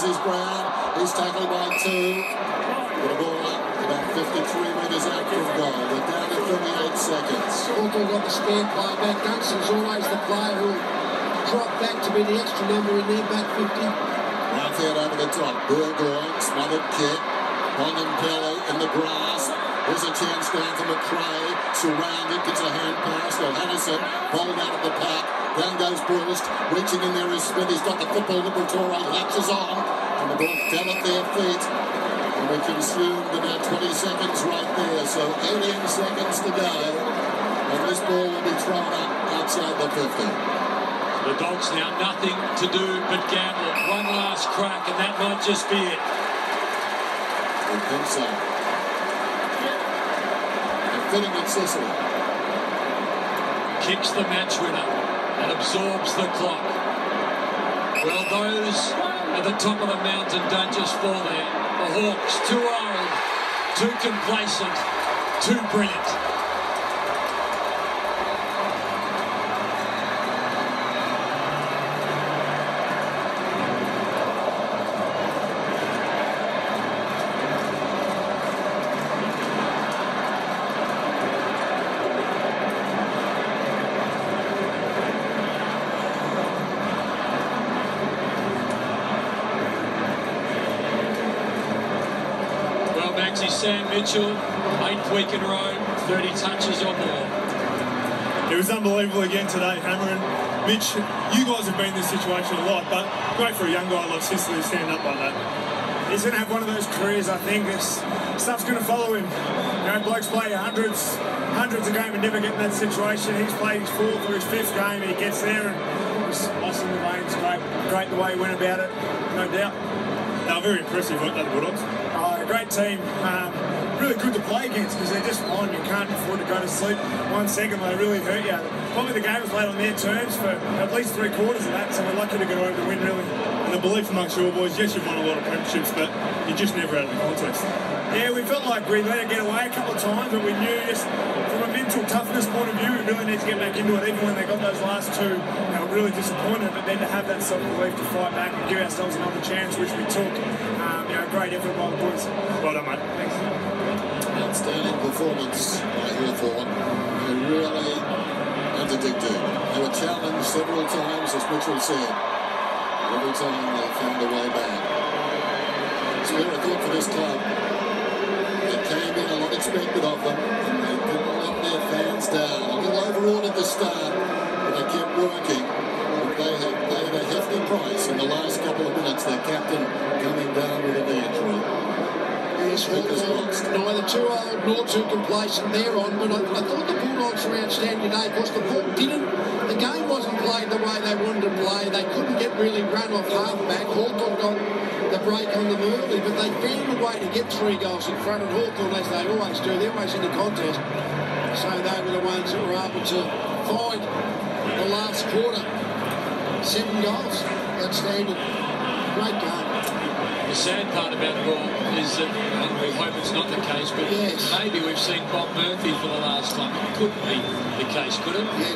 his ground. He's tackled by two. The ball about 53 metres out from goal. They're down to 38 seconds. Hawthorn got the spare player back. Dunstan's always the player who'll drop back to be the extra number in their back 50. Right over the top. Burgoyne, smothered kick. Bontempelli in the grass. There's a chance down for McRae. Surrounded, gets a hand pass. O'Hannison bowled out of the pack. Down goes Bruce. Reaching in there is Smith. He's got the football. Liberatore latches on. And the ball fell at their feet. And we consumed about 20 seconds right there. So 18 seconds to go. And this ball will be thrown up outside the 50. The Dogs now nothing to do but gamble. One last crack, and that might just be it. I think so. And fitting at Sicily. Kicks the match winner and absorbs the clock. Well, those at the top of the mountain don't just fall there. The Hawks, too old, too complacent, too brilliant. Maxie Sam Mitchell, 8th week in a row, 30 touches or more. It was unbelievable again today, Hammer. And Mitch, you guys have been in this situation a lot, but great for a young guy like Sicily to stand up like that. He's going to have one of those careers, I think. This stuff's going to follow him. You know, blokes play hundreds of games and never get in that situation. He's played his 4th or his 5th game, and he gets there and he's lost in the veins. Great the way he went about it, no doubt. They were very impressive, weren't they, the Bulldogs? Great team. Really good to play against because they're just on. You can't afford to go to sleep 1 second. They really hurt you. Probably the game was played on their terms for at least 3/4 of that, so we're lucky to get over the win, really. And the belief amongst your boys, yes, you've won a lot of premierships, but you just never out of the contest. Yeah, we felt like we let it get away a couple of times, but we knew just from a mental toughness point of view, we really need to get back into it. Even when they got those last two, they were really disappointed, but then to have that self-belief to fight back and give ourselves another chance, which we took. Great effort by the boys. Well done, mate. Thanks. Outstanding performance by Hawthorn. They really addicted. They were challenged several times, as Mitchell said. Every time they found a way back. It's very good for this club. They came in, a lot expected of them, and they didn't let their fans down. A little overawed at the start, but they kept working. They have paid a hefty price in the last couple of minutes. Their captain coming down with a knee injury. Yes, neither too old nor too complacent there on, but I thought the Bulldogs were outstanding today because the ball the game wasn't played the way they wanted to play. They couldn't get really run off half-back. Hawthorn got the break on them early, but they found a way to get 3 goals in front of Hawthorn, as they always do. They're always in the contest. So they were the ones that were able to find the last quarter. 7 goals. Outstanding. Great game. The sad part about it all is that, and we hope it's not the case, but yes, maybe we've seen Bob Murphy for the last time. It couldn't be the case, could it? Yeah.